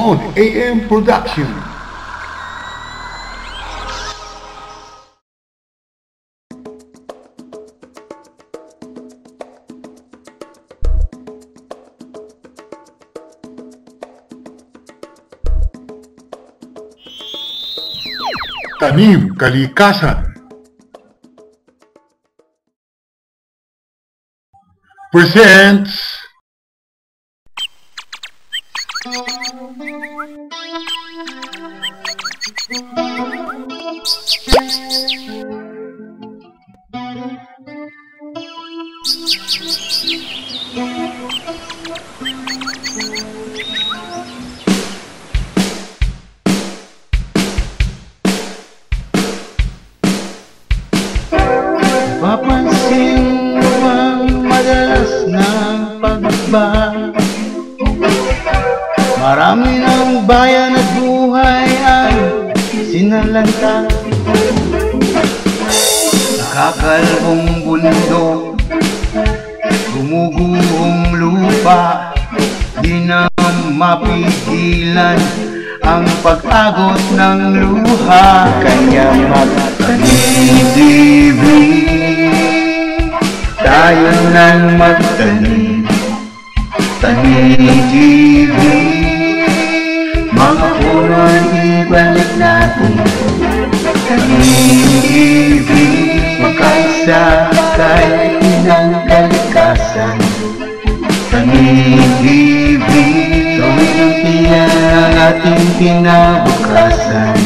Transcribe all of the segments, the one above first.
1 AM production. Tanim Kalikasan presents Papansin mo bang madalas ng pagbabago? Marami ng bayan at buhay ang sinalanta. Nakakalbong bundok, gumuguhong lupa, di na mapigilan ang pag-agos ng luha. Kaya magtanim-ibig, tayo nang magtanim. Tanim-ibig, mga puno'y ibalik natin. Tanim-ibig, magkaisa kahit ng kalikasan. Tanim-ibig, tuwing-tiyan ang ating kinabukasan.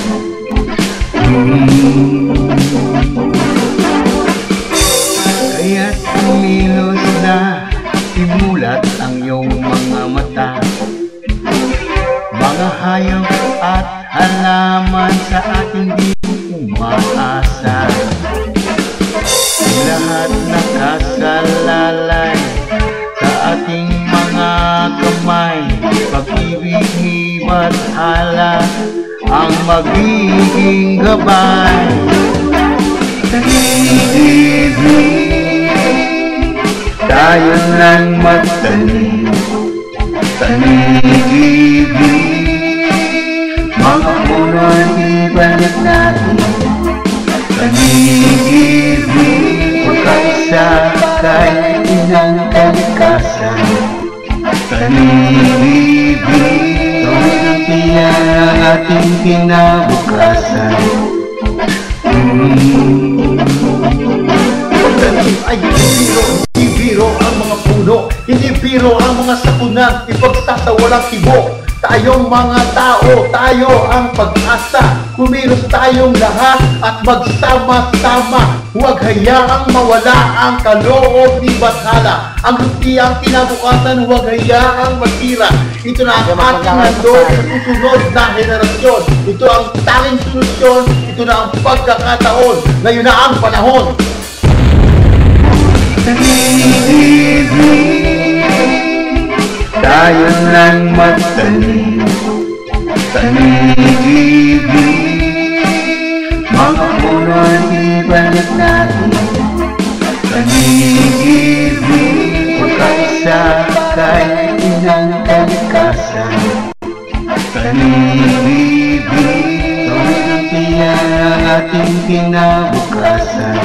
Kaya't kumilos na, imulat ang iyong mga mata. Mga hayop at halaman sa ating di umaasa. Lahat nakasalalay sa ating mga kamay. Pag-ibig, hibat, hala ang magiging gabay. Tanim-ibig, tayo lang magtanim. Tanim-ibig, mga puno'y ibalik natin. Tanim-ibig, magkaisa kahit ng kalikasan. Tanim-ibig, tuwing-tiyan ang ating kinabukasan. Pagtanim ay hindi biro ang mga puno, hindi biro ang mga sakunan, ipagsasawalang tibo. Tayong mga tao, tayo ang pag-asa. Kumilos tayong lahat at magsama-sama. Huwag hayaang mawala ang kaloob ni Bathala. Ang lutiang kinabukasan, huwag hayaang masira. Ito na ang ating handog sa susunod na henerasyon. Ito ang tanging solusyon. Ito na ang pagkakataon. Ngayon na ang panahon. Tayo lang magtanim. Tanim-ibig, mga puno'y ibalik natin. Tanim-ibig, magkaisa kahit ng kalikasan. Tanim-ibig, tuwing-tiyan ang ating kinabukasan.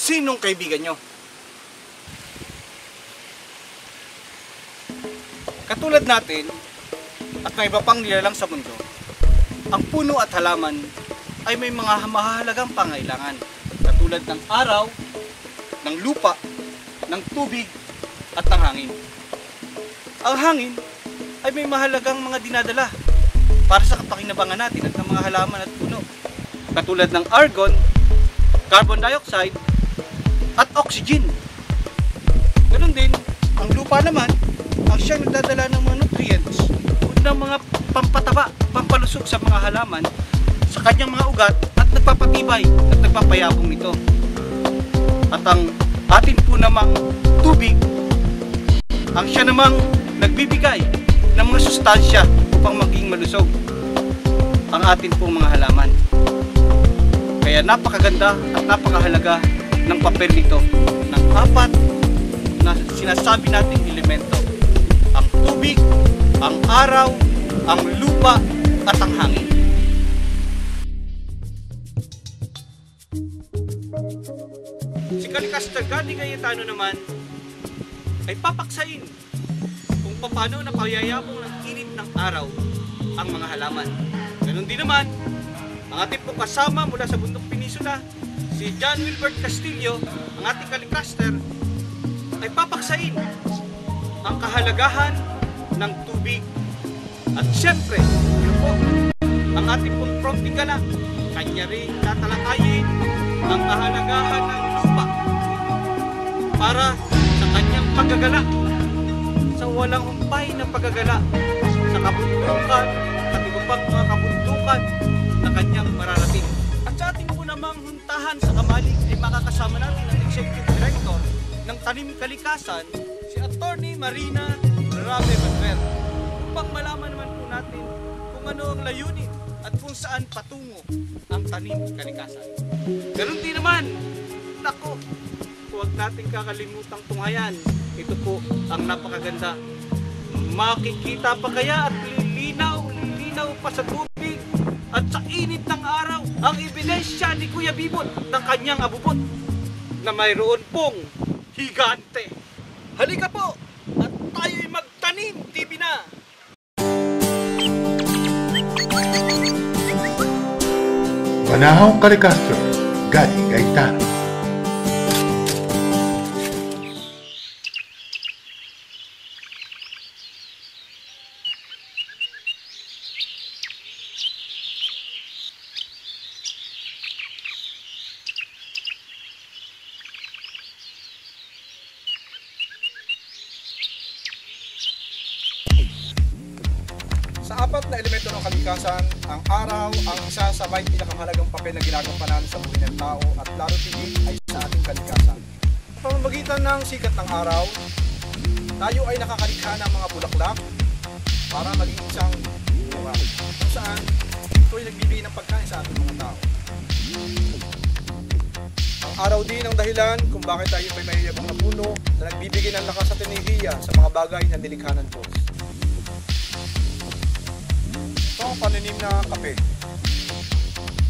Sinong kaibigan nyo? Katulad natin at may iba pang nilalang sa mundo, ang puno at halaman ay may mga mahahalagang pangailangan katulad ng araw, ng lupa, ng tubig at ng hangin. Ang hangin ay may mahalagang mga dinadala para sa kapakinabangan natin at ng mga halaman at puno. Katulad ng argon, carbon dioxide, at oxygen. Ganun din, ang lupa naman, ang siyang nagdadala ng mga nutrients, ng mga pampataba, pampalusog sa mga halaman, sa kanyang mga ugat at nagpapatibay at nagpapayabong nito. At ang atin po namang tubig, ang siya namang nagbibigay ng mga sustansya upang maging malusog ang atin pong mga halaman. Kaya napakaganda at napakahalaga ng papel nito ng apat na sinasabi nating elemento: ang tubig, ang araw, ang lupa at ang hangin. Si Calicaster Gandhi Cayetano naman ay papaksain kung paano napayayabong ng init ng araw ang mga halaman. Ganun din naman, ang ating pong kasama mula sa Bundok Peninsula, si John Wilbert Castillo, ang ating Calicaster, ay papaksain ang kahalagahan ng tubig. At siyempre, yun po, ang ating pong Frontigala, kanya rin tatalakayin ang kahalagahan ng lupa para sa kanyang paggagala, sa walang humpay na paggagala sa kabundukan at iba pang mga kabundukan na kanyang mararating. At sa ating po namang huntahan sa Kamalig ay makakasama natin ang Executive Director ng Tanim Kalikasan, si Attorney Marina Rame Manuel, upang malaman naman po natin kung ano ang layunin at kung saan patungo ang Tanim Kalikasan. Ganun din naman, nako, huwag natin kakalimutang tunghayan. Ito po ang napakaganda. Makikita pa kaya at lilinaw pa sa tubig at sa init ng araw ang ebidensya ni Kuya Bibot ng kanyang abubot na mayroon pong higante. Halika po at tayo'y magtanim, TV na! Panahong Calicaster, Gandhi Cayetano. Sa apat na elemento ng kalikasan, ang araw ang isa sa may pinakamahalagang papel na ginagampanan sa buhay ng tao at lalo tigit ay sa ating kalikasan. Sa pamamagitan ng sikat ng araw, tayo ay nakakalikha ng mga bulaklak para maging isang bunga kung saan ito ay nagbibigay ng pagkain sa ating mga tao. Ang araw din ang dahilan kung bakit tayo may mayayabang na puno na nagbibigay ng lakas at enerhiya sa mga bagay na nilikha ng Diyos. Ito ang pananim na kape.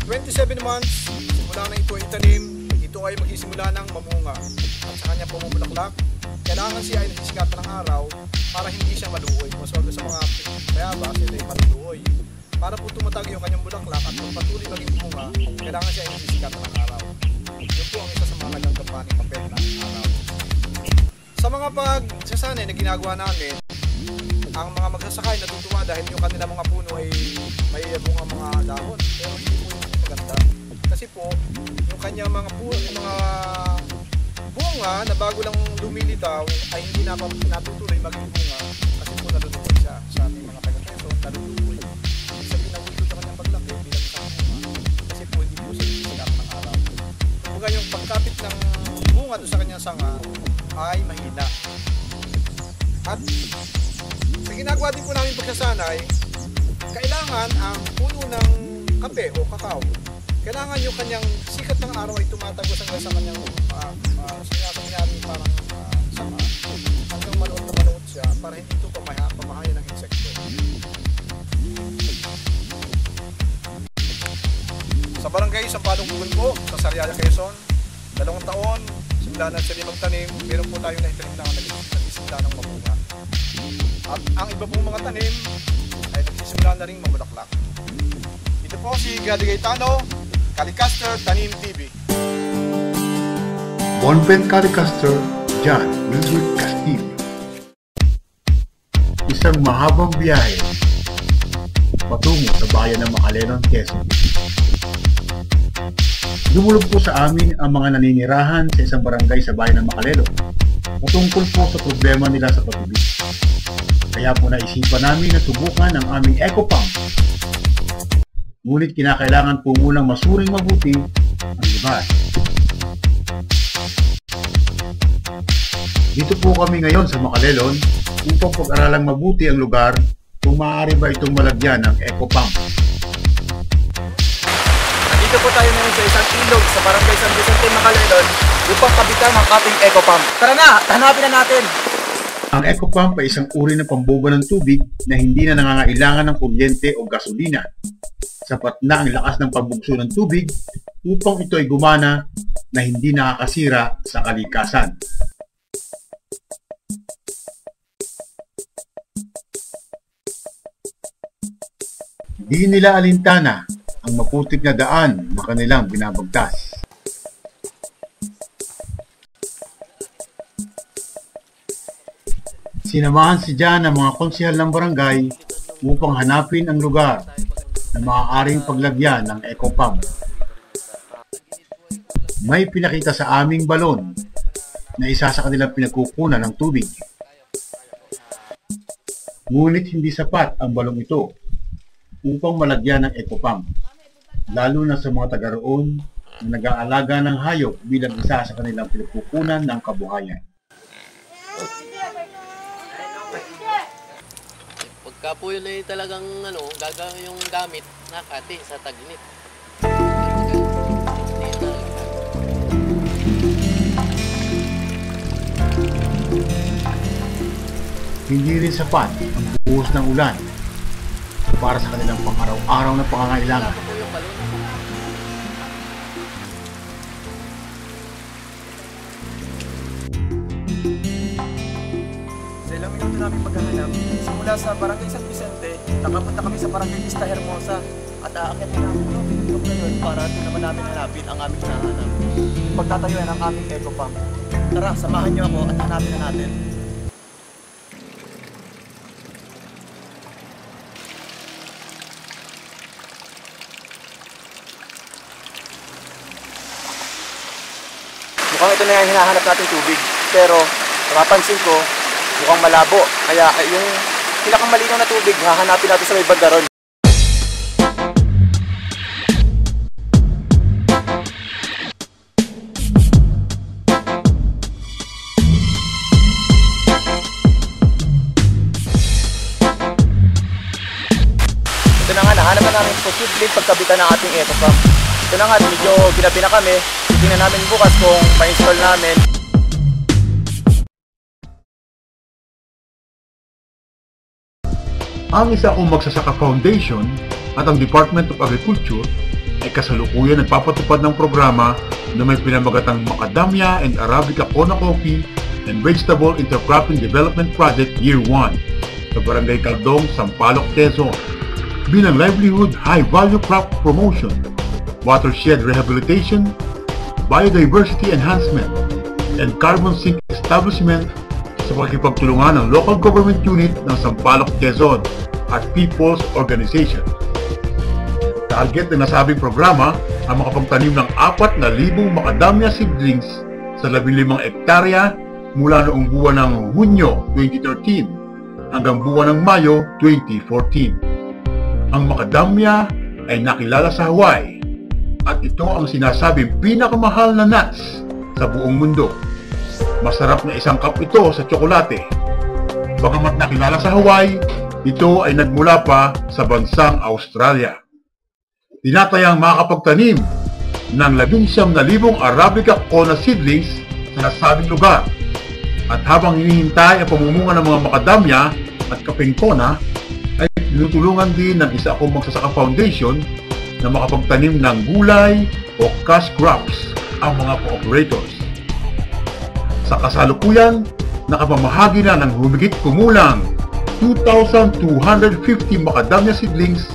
27 months simula na ito ay itanim, ito ay magsisimula ng mamunga. At sa kanyang pumumulaklak, kailangan siya ay nasisikatan ng araw para hindi siya maluoy. Mas wag sa mga bayaba, sila ay maluoy. Para po tumatag yung kanyang bulaklak at patuloy maging bumunga, kailangan siya ay nasisikatan ng araw. Yun po ang isa sa mga nagagampaning papel ng araw. Sa mga pagsasanay na ginagawa namin, ang mga magsasakay natutuwa dahil yung kanila mga puno ay may bunga mga dahon. Pero hindi po yung maganda. Kasi po, yung kanyang mga bunga na bago lang lumilitaw ay hindi natutuloy maging bunga kasi po nalulukoy siya sa ating mga taga-Quezon, nalulukoy. Ibig sabihin na ulito sa kanyang paglaki bilang isang bunga kasi po hindi po siya sikat ng araw. Kumbaga yung pagkapit ng bunga doon sa kanyang sanga ay mahina. At sa ginagawa din po namin pagsasanay, kailangan ang puno ng kape o kakao, kailangan yung kanyang sikat ng araw ay tumatagos hanggang sa kanyang sinasabi namin parang sama hanggang maluot na maluot siya para hindi ito pamahaya ng insekto. Sa barangay Sampalong Bukol po, sa Sariaya, Quezon, 2 taon, simula na sila magtanim, meron po tayo na itanim na nagsisimula ng mamunga. At ang iba pong mga tanim ay nagsisimula na rin mamulaklak. Ito po si Gandhi Cayetano, Calicaster Tanim TV. Bonpen Calicaster, John Wilbert Castillo. Isang mahabang biyahe patungo sa bayan ng Macalenon, Quezon. Dumulog po sa amin ang mga naninirahan sa isang barangay sa bayan ng Macalenon patungkol po sa problema nila sa patubig. Kaya po naisipan namin na subukan ang aming eco pump. Ngunit kinakailangan po munang masuring mabuti ang lugar. Dito po kami ngayon sa Macalenon upang pag-aralang mabuti ang lugar kung maaari ba itong malagyan ng eco pump. Dito po tayo ngayon sa isang ilog sa Barangay San Vicente, Macalenon upang kabitan ang ating eco pump. Tara na, hanapin na natin! Ang eco pump ay isang uri ng pamboba ng tubig na hindi na nangangailangan ng kuryente o gasolina. Sapat na ang lakas ng pagbugso ng tubig upang ito ay gumana na hindi nakakasira sa kalikasan. Di nila alintana ang maputik na daan na kanilang binabagtas. Sinamahan si Jan ng mga konsehal ng barangay upang hanapin ang lugar na maaaring paglagyan ng eco pump. May pinakita sa aming balon na isa sa kanilang pinagkukunan ng tubig. Ngunit hindi sapat ang balong ito upang malagyan ng eco pump, lalo na sa mga taga roon na nag-aalaga ng hayop bilang isa sa kanilang pinagkukunan ng kabuhayan. Pagka po yun ay talagang gagawin yung gamit nakati sa tag-init. Hindi rin sapat ang buhos ng ulan para sa kanilang pang-araw-araw na pangangailangan. Sa ilang minuto namin paghahanap, simula sa Barangay San Vicente, nakapunta kami sa Barangay Vista Hermosa at aakyat na namin ang ilog na yun para doon naman namin hanapin ang aming hinahanap. Pagtatayuan ang aming eco pump. Tara, samahan niyo ako at hanapin na natin. Mukhang ito na yung hinahanap nating tubig. Pero, napapansin ko, mukhang malabo. Kaya yung pinakamalinaw na tubig, hahanapin natin sa may banda ron. Ito na nga, nahanap na namin posibleng pagkabitan ng ating eco pump. Ito na nga, medyo ginabi na kami. Tingnan namin bukas kung ma-install namin. Ang isa kong Magsasaka Foundation at ang Department of Agriculture ay kasalukuyan nagpapatupad ng programa na may pinamagatang Macadamia and Arabica Coffee and Vegetable Intercropping Development Project Year 1 sa Barangay Caldong, Sampaloc, Quezon bilang Livelihood High Value Crop Promotion, Watershed Rehabilitation, Biodiversity Enhancement, and Carbon Sink Establishment sa pagkipagtulungan ng Local Government Unit ng Sampaloc, Quezon at People's Organization. Target ng nasabing programa ang makapagtanim ng 4,000 macadamia seedlings sa 15 hektarya mula noong buwan ng Hunyo 2013 hanggang buwan ng Mayo 2014. Ang macadamia ay nakilala sa Hawaii at ito ang sinasabing pinakamahal na nuts sa buong mundo. Masarap na isang cup ito sa tsokolate. Bagamat nakilala sa Hawaii, ito ay nagmula pa sa bansang Australia. Tinatayang makakapagtanim ng 19,000 Arabica Kona seedlings sa nasabing lugar. At habang hinihintay ang pamumunga ng mga macadamia at kapeng Kona, ay tinutulungan din ng isa akong Magsasaka Foundation na makapagtanim ng gulay o cash crops ang mga cooperators. Sa kasalukuyan, nakapamahagi na ng humigit kumulang 2,250 macadamia seedlings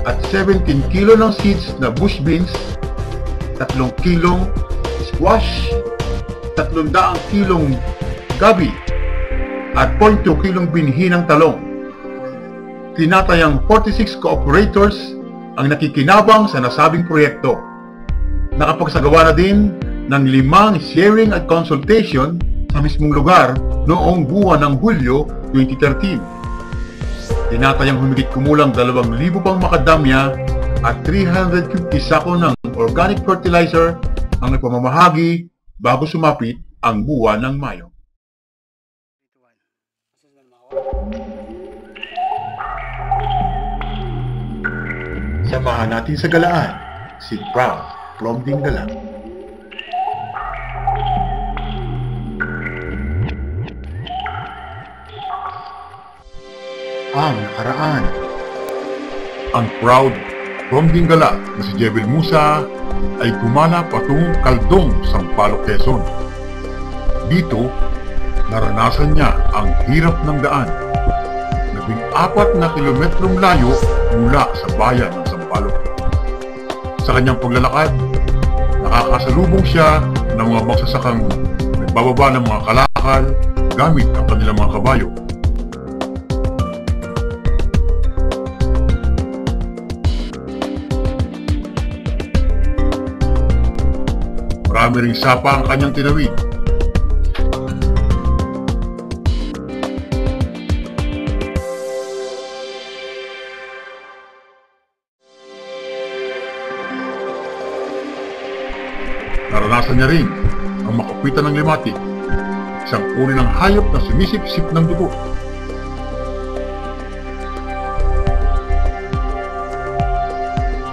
at 17 kilo ng seeds na bush beans, 3 kilong squash, 300 kilong gabi, at 0.2 kilong binhi ng talong. tinatayang 46 co-operators ang nakikinabang sa nasabing proyekto. Nakapagsagawa na din ng 5 sharing at consultation sa mismong lugar noong buwan ng Hulyo 2013. Tinatayang humigit kumulang 2,000 pang makadamya at 350 sako ng organic fertilizer ang nagpamamahagi bago sumapit ang buwan ng Mayo. Samahan natin sa galaan si Proud Blonding Gala. Ang nakaraan. Ang Proud Blonding Gala na si Jebel Musa ay gumala patungong Caldong, Sampaloc, Quezon. Dito, naranasan niya ang hirap ng daan. 14 na kilometrong layo mula sa bayan ng Sampaloc. Sa kanyang paglalakad, nakakasalubong siya ng mga magsasakang nagbababa ng mga kalakal gamit ang kanilang mga kabayo. Marami ring sapa ang kanyang tinawid. Naranasan niya rin ang makapitan ng limatik, isang uri ng hayop na sumisip-sip ng dugo.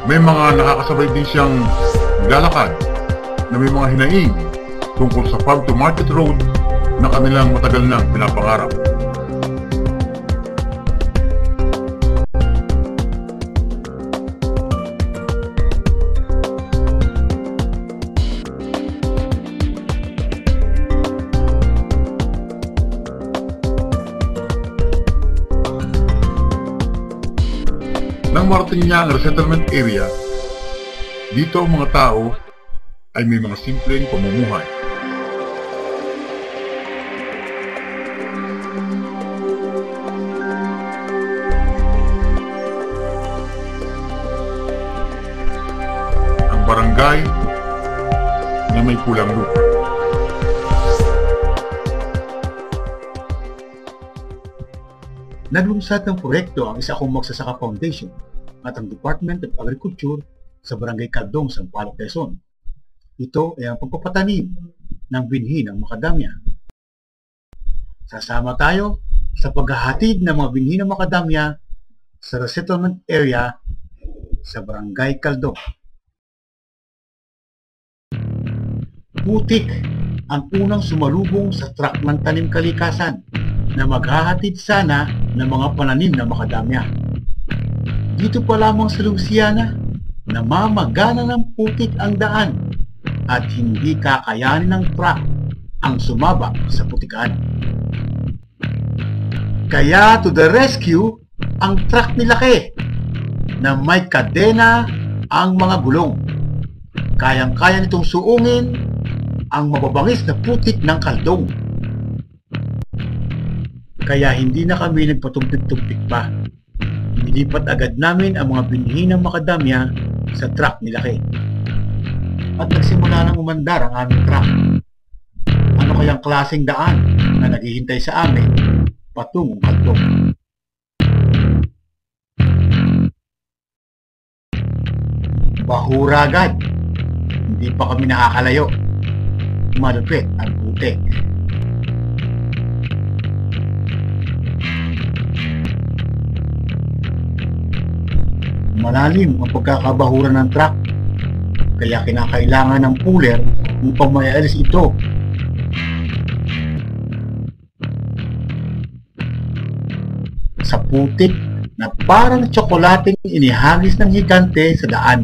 May mga nakakasabay din siyang lalakad na may mga hinaing tungkol sa farm to market road na kanilang matagal nang pinapangarap. Nang marating niya ang resettlement area, dito ang mga tao ay may mga simpleng pamumuhay. Ang barangay na may pulang lupa. Naglunsad ng proyekto ang Isa Akong Magsasaka Foundation at ang Department of Agriculture sa Barangay Caldong, Sampaloc, Quezon. Ito ay ang pagpapatanim ng binhi ng macadamia. Sasama tayo sa paghahatid ng mga binhi ng macadamia sa resettlement area sa Barangay Caldong. Putik ang unang sumalubong sa truck ng tanim kalikasan na maghahatid sana ng mga pananim na macadamia. Dito pa lamang sa Luciana, namamagana ng putik ang daan at hindi kakayanin ng truck ang sumaba sa putikan. Kaya to the rescue ang truck ni Laki na may kadena ang mga gulong. Kayang-kaya nitong suungin ang mababangis na putik ng Caldong. Kaya hindi na kami nagpatumpik-tumpik pa. Nilipat agad namin ang mga binhi ng macadamia sa truck ni Laki. At nagsimula nang umandar ang aming truck. Ano kayang klaseng daan na naghihintay sa amin patungong Caldong? Bahura agad. Hindi pa kami nakakalayo. Malupit ang putik. Malalim ang pagkakabahura ng truck, kaya kinakailangan ng puller upang maialis ito. Sa putik na parang tsokolating inihagis ng higante sa daan.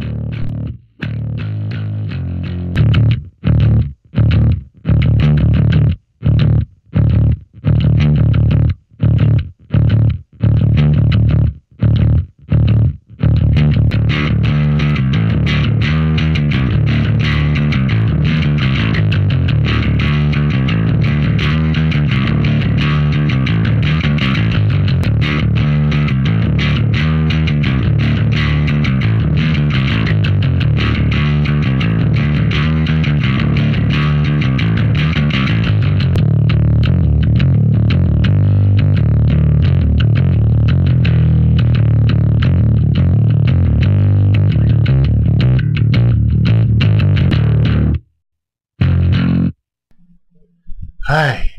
Hay,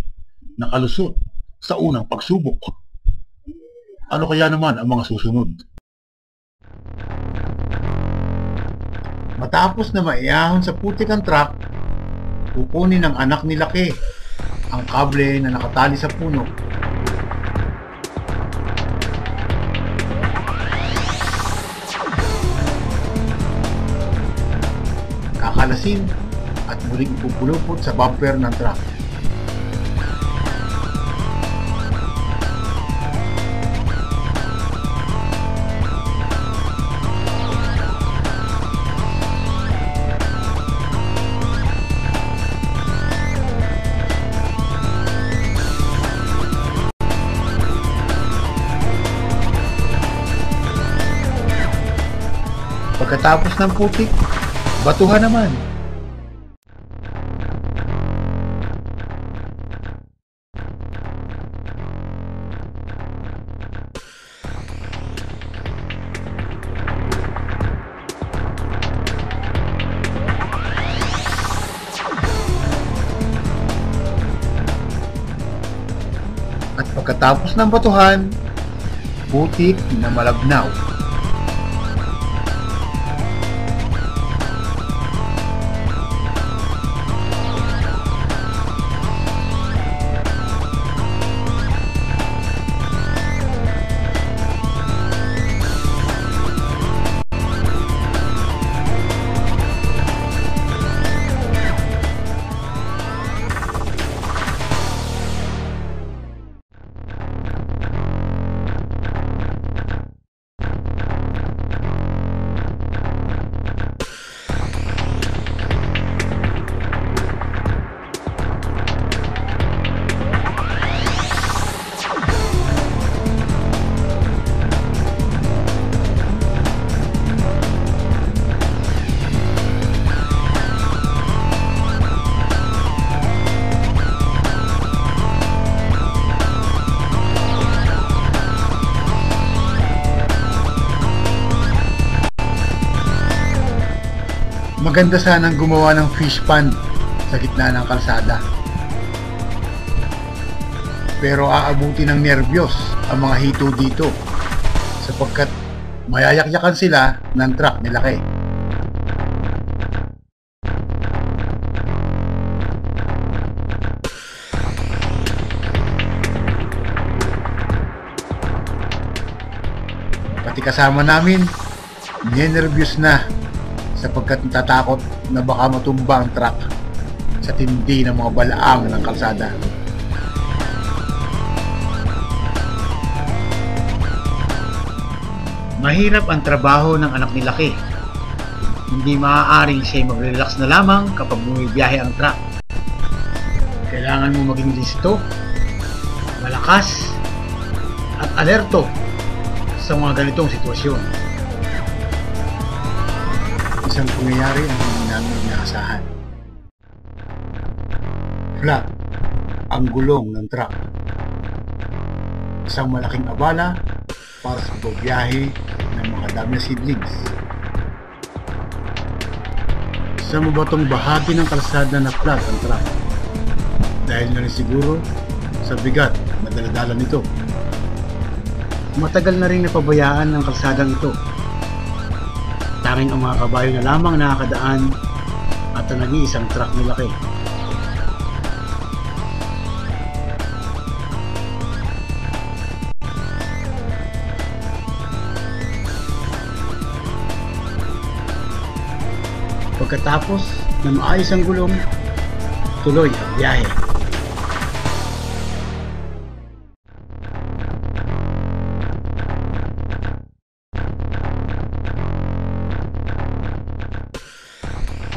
nakalusot sa unang pagsubok. Ano kaya naman ang mga susunod? Matapos na maiyahon sa putik ang truck, kukunin ng anak ni Laki ang kable na nakatali sa puno. Kakalasin at muling ipupulupot sa bumper ng truck. Pagkatapos ng putik, batuhan naman. At pagkatapos ng batuhan, putik na malabnaw. Maganda sanang gumawa ng fish pond sa gitna ng kalsada. Pero aabuti ng nerbiyos ang mga hito dito sapagkat mayayakyakan sila ng truck ni Laki. Pati kasama namin, ninenervyos na sapagkat natatakot na baka matumba ang truck sa tindi ng mga balaang ng kalsada. Mahirap ang trabaho ng anak ni Laki. Hindi maaaring siya'y mag-relax na lamang kapag bumibiyahe ang truck. Kailangan mo maging listo, malakas, at alerto sa mga ganitong sitwasyon. Isang pangyayari ang hindi namin inaasahan. Flat ang gulong ng truck. Isang malaking abala para sa pagbiyahe ng mga dami na seedlings. Sa mabatong bahagi ng kalsada na flat ang truck. Dahil na rin siguro sa bigat na daladala nito. Matagal na rin napabayaan ng kalsadang ito. Tanging ang mga kabayo na lamang nakakadaan at ang nag-iisang truck ni Laki. Pagkatapos na maayos ang gulong, tuloy ang biyahe.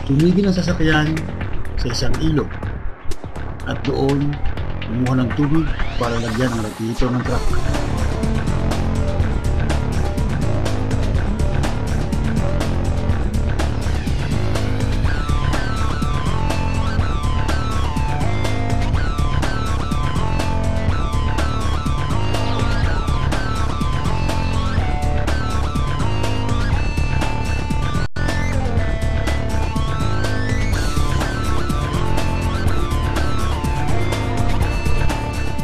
Tumigil ang sasakyan sa isang ilog at doon kumuha ng tubig para lagyan ang radiator ng truck.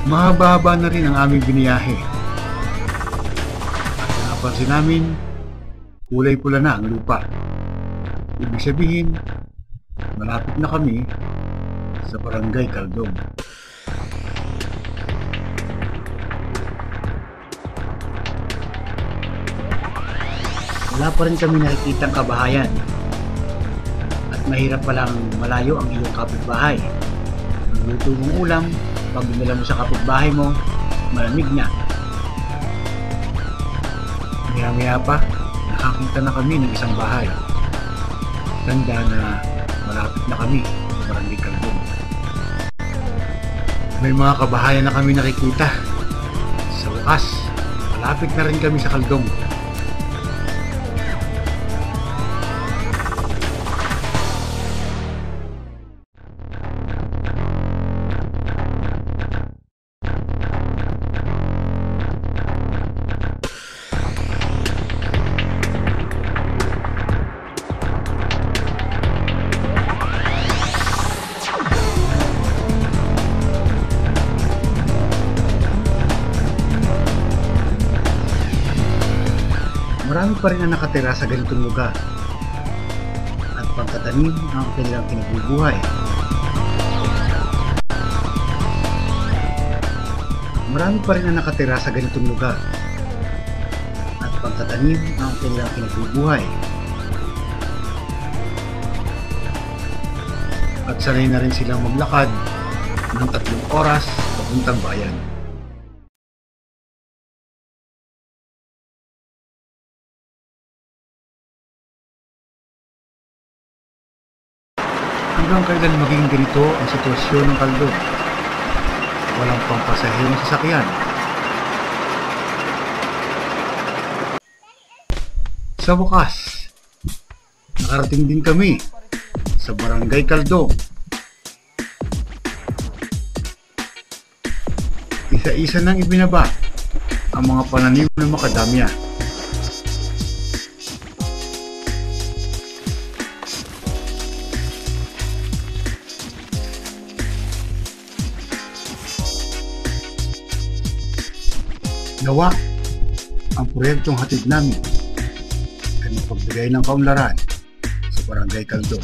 Mahaba-haba na rin ang aming biniyahe. At napansin namin, kulay pula na ang lupa. Ibig sabihin, malapit na kami sa Barangay Caldong. Wala pa rin kami nakikitang kabahayan. At mahirap palang malayo ang iyong kapitbahay. Ang luto mong ulam, pag dinala mo sa kapitbahay mo, malamig na. Maya-maya pa, nakakita na kami ng isang bahay. Tanda na malapit na kami sa Barangay Caldong. May mga kabahayan na kami nakikita. Sa wakas, malapit na rin kami sa Caldong. Marami pa rin ang nakatira sa ganitong lugar at pagtatanim ang kanilang pinagbubuhay. Marami pa rin ang nakatira sa ganitong lugar at pagtatanim ang kanilang pinagbubuhay. At sanay na rin silang maglakad ng 3 oras papuntang bayan. Hanggang kailan maging ganito ang sitwasyon ng Caldong? Walang pampasahirong sasakyan. Sa wakas, nakarating din kami sa Barangay Caldong. Isa-isa nang ibinaba ang mga pananim ng makadamya. Nawa ang proyektong hatid namin ay mapagbigay ng kaunlaran sa Barangay Caldong.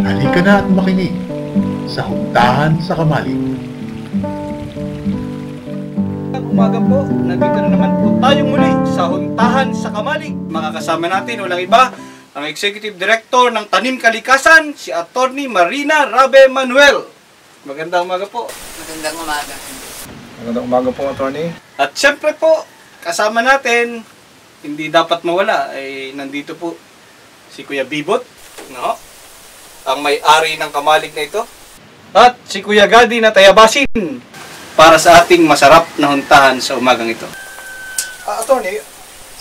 Halika na at makinig sa Huntahan sa Kamalig. Umaga po, nandito na naman po tayong muli sa Huntahan sa Kamalig. Makakasama natin walang iba, ang Executive Director ng Tanim Kalikasan, si Attorney Marina Rabe Manuel. Magandang umaga po. Magandang umaga. Magandang umaga po, Attorney. At syempre po, kasama natin, hindi dapat mawala, ay nandito po si Kuya Bibot, no? Ang may-ari ng kamalig na ito. At si Kuya Gadi na tayabasin para sa ating masarap na huntahan sa umagang ito. Attorney,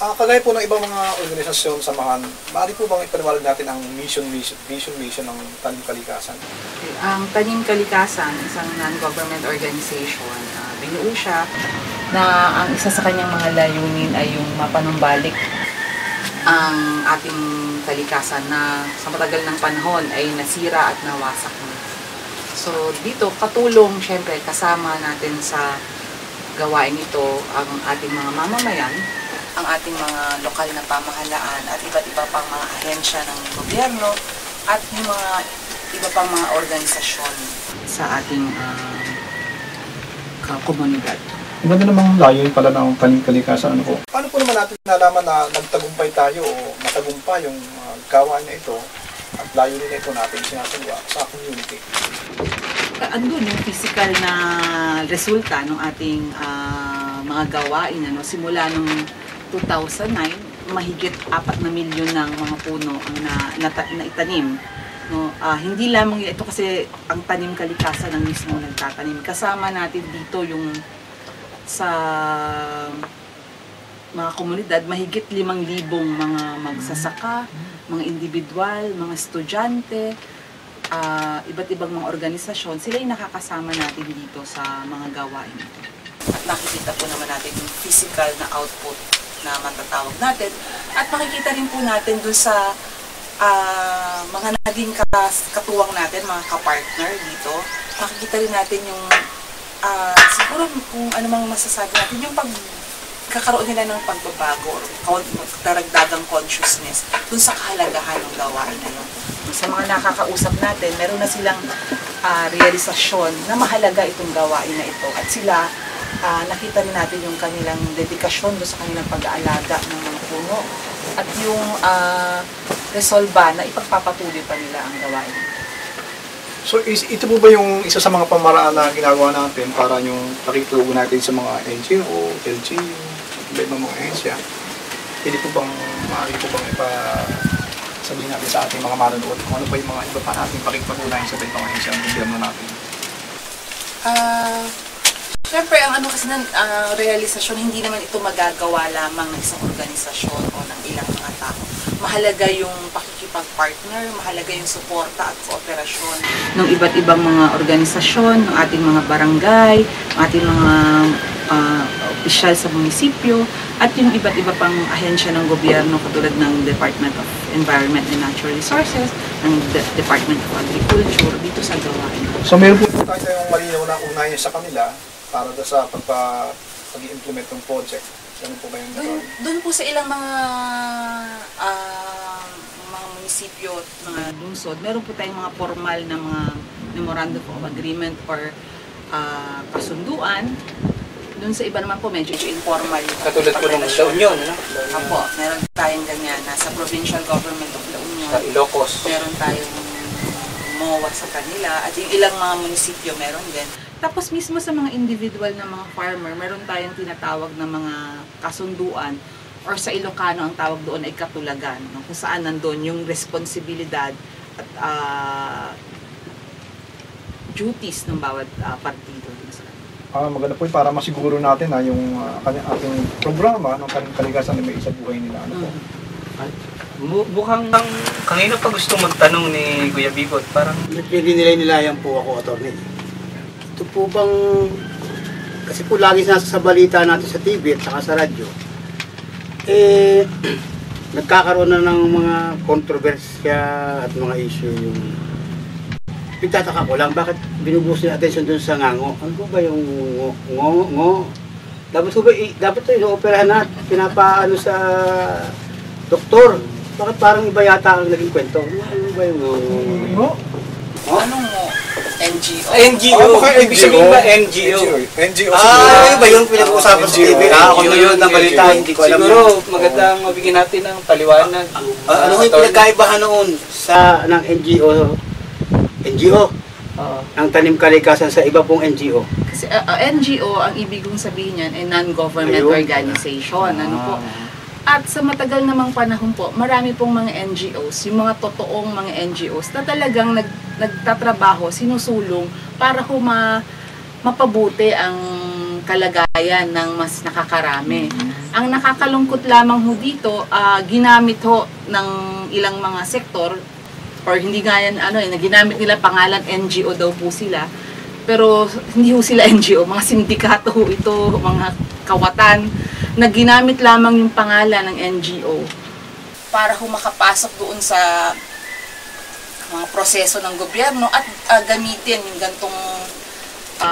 kagaya po ng ibang mga organisasyon, samahan, maaari po bang ipaliwanag natin ang mission ng Tanim Kalikasan? Ang Tanim Kalikasan, isang non-government organization, binuo siya na ang isa sa kanyang mga layunin ay yung mapanumbalik ang ating kalikasan na sa matagal ng panahon ay nasira at nawasak na. So dito, katulong syempre kasama natin sa gawain ito ang ating mga mamamayan, ang ating mga lokal na pamahalaan at iba't iba pang mga ahensya ng gobyerno at yung mga iba pang mga organisasyon sa ating komunidad. Ang ganda namang layo pala ng Tanim Kalikasan. Ano po? Paano po naman natin nalaman na nagtagumpay tayo o matagumpay yung gawain na ito at layunin na ito natin sinasagawa sa community? andun yung physical na resulta ng ating mga gawain. Ano? Simula nung 2009, mahigit 4 na milyon ng mga puno ang naitanim. No? Hindi lamang ito kasi ang tanim kalikasan ang mismo nagtatanim. Kasama natin dito yung sa mga komunidad, mahigit 5,000 mga magsasaka, mga individual, mga estudyante, iba't ibang mga organisasyon, sila yung nakakasama natin dito sa mga gawain ito. At nakikita po naman natin yung physical na output na matatawag natin. At makikita rin po natin dun sa mga naging katuwang natin, mga kapartner dito. Makikita rin natin yung siguro kung ano mang masasabi natin, yung pagkakaroon nila ng pagbabago or daragdagang consciousness dun sa kahalagahan ng gawain na yun. Sa mga nakakausap natin, meron na silang realisasyon na mahalaga itong gawain na ito. At sila, nakita rin natin yung kanilang dedikasyon doon sa kanilang pag-aalaga ng mga puno. At yung resolba na ipagpapatuloy pa nila ang gawain. So ito po ba yung isa sa mga pamaraan na ginagawa natin para yung pakitulong natin sa mga NGO, LGU, iba-ibang mga ahensya? Pwede po bang, maaari po bang sabihin natin sa ating mga manonood kung ano pa yung mga iba pa natin pakipatunayan sa iba-ibang ahensya ang gobyerno natin? Siyempre, ang ano kasi ng realisasyon, hindi naman ito magagawa lamang ng isang organisasyon o ng ilang mga tao. Mahalaga yung pakikipag-partner, mahalaga yung suporta at kooperasyon ng iba't ibang mga organisasyon, ng ating mga barangay, ating mga opisyal sa munisipyo, at yung iba't iba pang ahensya ng gobyerno katulad ng Department of Environment and Natural Resources, ng Department of Agriculture, dito sa gawain. So meron po tayong malinaw na unahin sa kanila para sa pag-i-implement ng project. Ano po ba yung gagawin? Doon po sa ilang mga munisipyo at mga lungsod, meron po tayong mga formal na mga memorandum of agreement or kasunduan. Doon sa iba naman po, medyo informal. Katulad po ng La Union, no? Apo, meron tayong ganyan. Nasa provincial government of La Union. Sa Ilocos. Meron tayong MOA sa kanila. At yung ilang mga munisipyo meron din. Tapos mismo sa mga individual na mga farmer, meron tayong tinatawag na mga kasunduan or sa Ilocano ang tawag doon ay katulagan, no? Kung saan nandun yung responsibilidad at duties ng bawat partido. Maganda po para masiguro natin na yung ating programa ng kalikasan na may isa buhay nila. Ano po? Mukhang kanina pa gusto magtanong ni Kuya Bigot, parang Nilay-nilayan po ako, attorney. Ito po bang, kasi po lagi nasa sa balita natin sa TV at saka sa radyo, nagkakaroon na ng mga kontrobersya at mga issue yung pagtataka ko lang, bakit binubuhos niya attention dun sa ngango? Ano po ba yung ngo? Dapat ito ino-operahan na pinapaano sa doktor. Bakit parang iba yata ang naging kwento? Ano ba yung ngo? Anong ngo? NGO? NGO. Ibig sabihin ba NGO? NGO. Ano ba yung pinag-uusapan sa TV? Ako yun ng balita, hindi ko alam. Siguro magandang mabigyan natin ng paliwanag. Ano yung pinagkaibahan noon sa ng NGO? Ang tanim kalikasan sa iba pong NGO. Kasi NGO, ang ibig kong sabihin yan ay non-government organization. Ano po? At sa matagal namang panahon po, marami pong mga NGOs, yung mga totoong mga NGOs na talagang nagtatrabaho, sinusulong para mapabuti ang kalagayan ng mas nakakarami. Ang nakakalungkot lamang ho dito, ginamit ho ng ilang mga sektor, or hindi nga yan, ginamit nila pangalan NGO daw po sila, pero hindi ho sila NGO, mga sindikato ho ito, mga kawatan, na ginamit lamang yung pangalan ng NGO para ho makapasok doon sa mga proseso ng gobyerno at gamitin yung gantong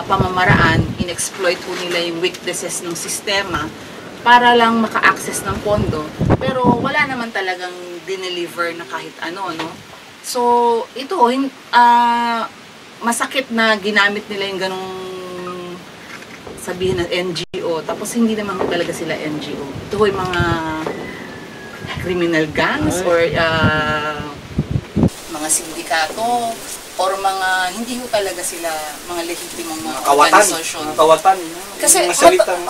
pamamaraan, in-exploit ho nila yung weaknesses ng sistema para lang maka-access ng pondo, pero wala naman talagang dineliver na kahit ano, no? So, ito, masakit na ginamit nila yung ganong sabihin ng NGO, tapos hindi naman talaga sila NGO. Ito yung mga criminal gangs or mga sindikato or mga hindi ho talaga sila mga lehitimong mga Kawatan. organisasyon. Kawatan. Kasi Mga salitang...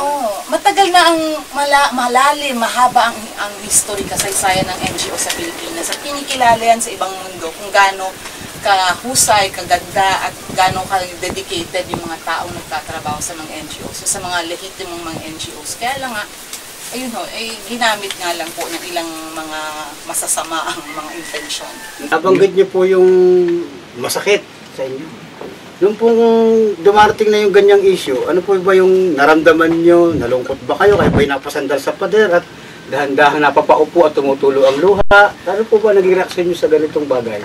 matagal na ang malalim, mahaba ang history, kasaysayan ng NGO sa Pilipinas at kinikilala yan sa ibang mundo kung gaano kahusay, kaganda at gaano ka-dedicated yung mga taong nagtatrabaho sa mga NGOs, so sa mga lehitimong mga NGOs. Kaya lang nga, ayun ho, ginamit nga lang po ng ilang mga masasama ang mga intensyon. Nabanggit niyo po yung masakit sa inyo. Nung pong dumarating na yung ganyang issue, ano po ba yung naramdaman niyo? Nalungkot ba kayo? Kayo ba'y napasandal sa pader at dahan-dahan napapaupo at tumutulo ang luha? Ano po ba naging reaksyon niyo sa ganitong bagay?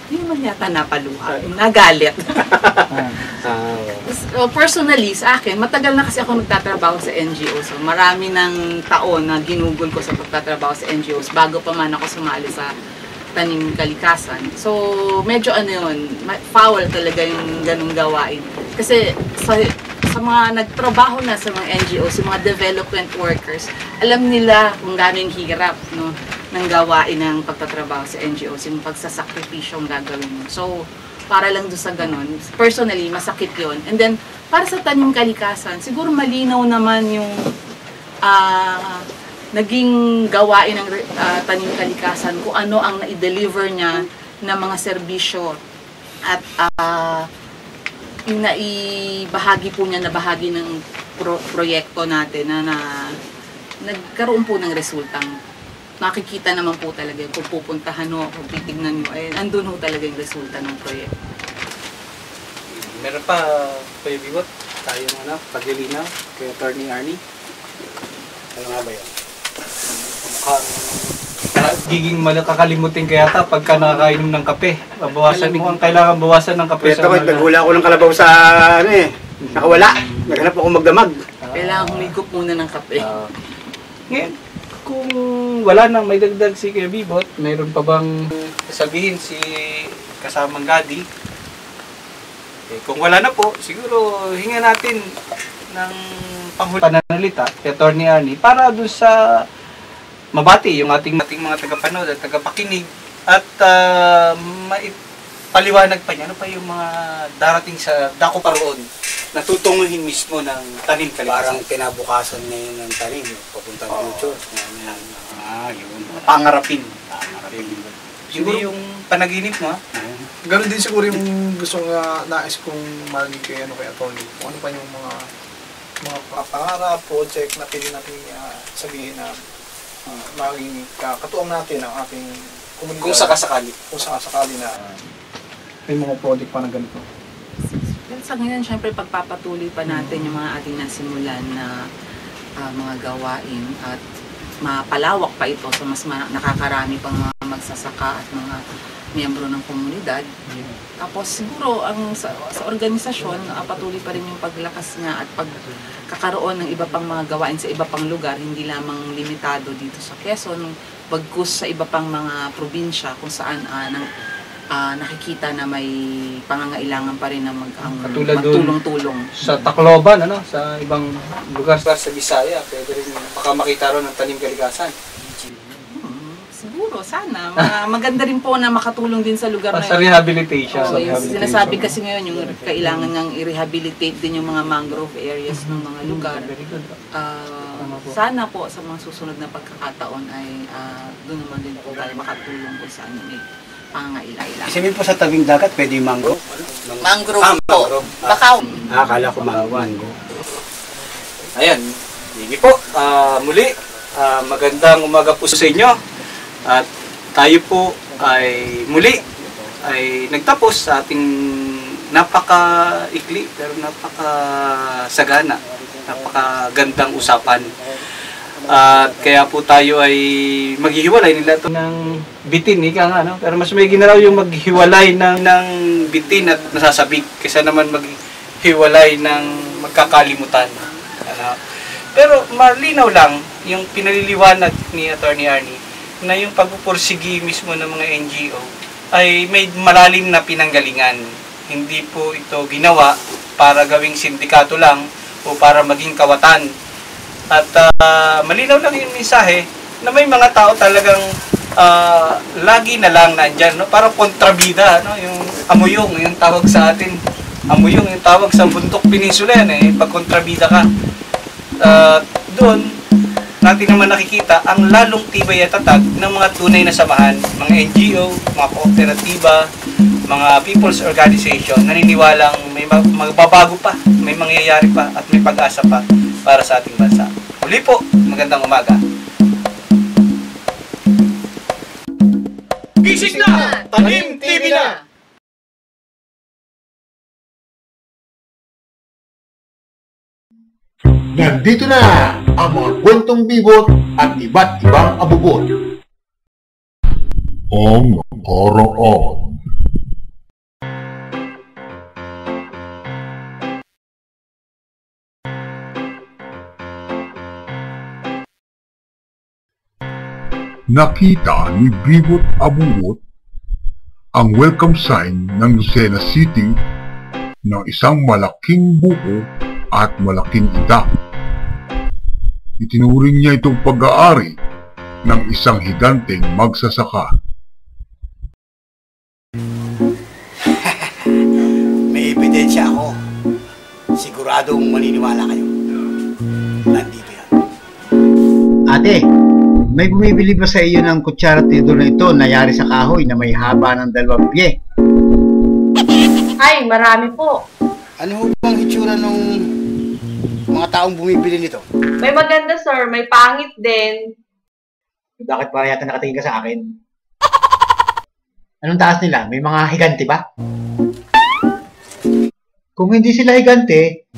Hindi naman yata napaluha, nagalit. Personally, sa akin, matagal na kasi ako nagtatrabaho sa NGO. So, marami ng taon na ginugol ko sa pagtatrabaho sa NGOs bago pa man ako sumali sa Tanim Kalikasan. So, medyo yun, foul talaga yung ganung gawain. Kasi sa mga nagtrabaho na sa mga NGOs, yung mga development workers, alam nila kung gaano yung hirap, no, ng gawain ng pagtatrabaho sa NGOs, yung pagsasakripisyong gagawin mo. So, para lang doon sa ganun, personally, masakit yon. And then, para sa Tanim Kalikasan, siguro malinaw naman yung naging gawain ng Tanim Kalikasan, kung ano ang na-deliver niya ng mga serbisyo at yung naibahagi po niya na bahagi ng proyekto natin na nagkaroon po ng resultang makikita naman po talaga kung pupuntahan o kung titignan nyo, andun ho talaga yung resulta ng proyekto. Meron pa, Kuya Bibot, tayo na paglilinaw kay Attorney Arnie. Ano nga ba yun? Giging makakalimutin kaya ta pagka nakakainom ng kape. Bawasan mo ang kailangan bawasan ng kape. Ito ko, naghula ako ng kalabaw sa nakawala. Naghanap ako magdamag. Kailangan humigop muna ng kape. Ngayon, kung wala nang may dagdag si Kuya Bibot, mayroon pa bang sabihin si kasamang Gadi? Kung wala na po, siguro hinga natin ng pananalita kay Attorney Arnie para doon sa mabati yung ating mga tagapanood at tagapakinig at maipaliwanag pa niya ano pa yung mga darating sa dako paroon na tutunguhin mismo ng Tanim Kalikasan. Parang kinabukasan ngayon ng tanim, papunta ng future. Yun. Pangarapin. Hindi yung panaginip mo, ha? Ganun din siguro yung gusto nga nais kong marinig kay Attorney. Kung ano pa yung mga pangarap, project na pwede natin sabihin na maging katuwang natin ang ating komunidad. Kung sakasakali. Kung sakasakali na may mga project pa na ganito. Sa ngayon, syempre pagpapatuloy pa natin yung mga ating nasimulan na mga gawain at mapalawak pa ito sa mas nakakarami pang mga magsasaka at mga miyembro ng komunidad. Tapos siguro sa organisasyon, patuloy pa rin yung paglakas nga at pagkakaroon ng iba pang mga gawain sa iba pang lugar, hindi lamang limitado dito sa Quezon, bagkus sa iba pang mga probinsya kung saan nakikita na may pangangailangan pa rin na magtulong-tulong. Sa Tacloban, sa ibang lugar sa Bisaya, pwede rin baka makita ron ng Tanim Kalikasan. Siguro, sana. Maganda rin po na makatulong din sa lugar na yun. Sa rehabilitation. Sinasabi kasi ngayon, yung kailangan ngang i-rehabilitate din yung mga mangrove areas ng mga lugar. Sana po sa mga susunod na pagkakataon ay doon naman din po tayo makatulong kung saan may pangangailangan. Isipin po sa tabing dagat, pwede yung mangrove? Mangrove po. Bakaw. Akala ko mangrove. Ayan. Sige po. Muli, magandang umaga po sa inyo. At tayo po ay muli ay nagtapos sa ating napaka-ikli pero napaka-sagana, napaka-gandang usapan. At kaya po tayo ay maghihiwalay nila ito ng bitin, ika nga, no? Pero mas may ginaraw yung maghiwalay ng bitin at nasasabik kaysa naman maghiwalay ng magkakalimutan. Pero malinaw lang yung pinaliliwanag ni Attorney Arnie na yung pagpupursigi mismo ng mga NGO ay may malalim na pinanggalingan. Hindi po ito ginawa para gawing sindikato lang o para maging kawatan. At malinaw lang yung mensahe na may mga tao talagang lagi na lang nandyan, no? Parang kontrabida, no? Yung amuyong, yung tawag sa atin. Amuyong, yung tawag sa Bundok Peninsula yan, eh. Pag kontrabida ka. Doon, natin naman nakikita ang lalong tibay at tatag ng mga tunay na samahan, mga NGO, mga kooperatiba, mga people's organization, naniniwalang may magbabago pa, may mangyayari pa, at may pag-asa pa para sa ating bansa. Muli po, magandang umaga. Gising na! Tanim TV na! Nandito na ang mga kwentong bibot at iba't ibang abubot. Ang nakaraan. Nakita ni Bibot Abubot ang welcome sign ng Lucena City ng isang malaking buko at malaking itak. Itinuring niya itong pag-aari ng isang higanteng magsasaka. May ebidensya ako. Siguradong maniniwala kayo. Nandito yan. Ate, may bumibili ba sa iyo ng kutsara tidor na ito na yari sa kahoy na may haba ng 2 pie? Ay, marami po. Ano ho bang hitsura ng mga taong bumibili nito? May maganda, sir. May pangit din. Bakit pa yata nakatingin ka sa akin? Anong taas nila? May mga higante ba? Kung hindi sila higante,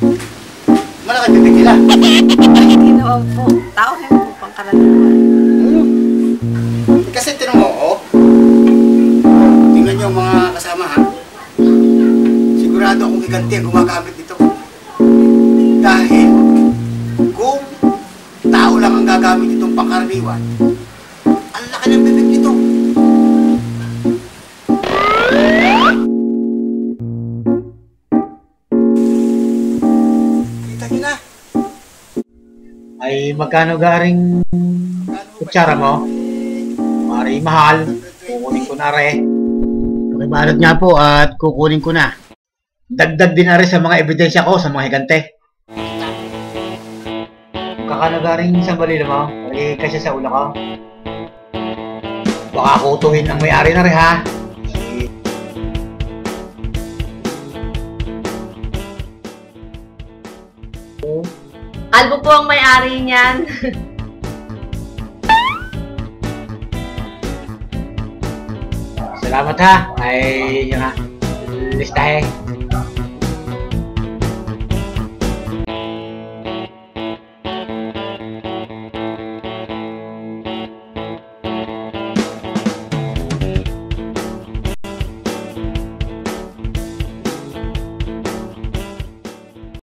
Malaki bibig nila. Hindi naman po. Tao rin po pangkaraniwan. Kasi tinong mo, tingnan niyo ang mga kasama ha. Sigurado akong higanti ang gumagamit nito. Dahil kung tao lang ang gagamit itong pangkaraniwan, ang laki ng bibig nito. Kita niyo na. ay magkano garing kutsara mo? Mari mahal. Kukunin ko na re. Pakibalot nga po at kukunin ko na. Dagdag din na rin sa mga ebidensya ko sa mga higante. Kakano garing isang balila mo? Ay kasi sa ulo ko. Baka kutuhin ang may-ari na rin ha. Albo po ang may-ari niyan. Salamat ha. Ay, yun ha. Listahin.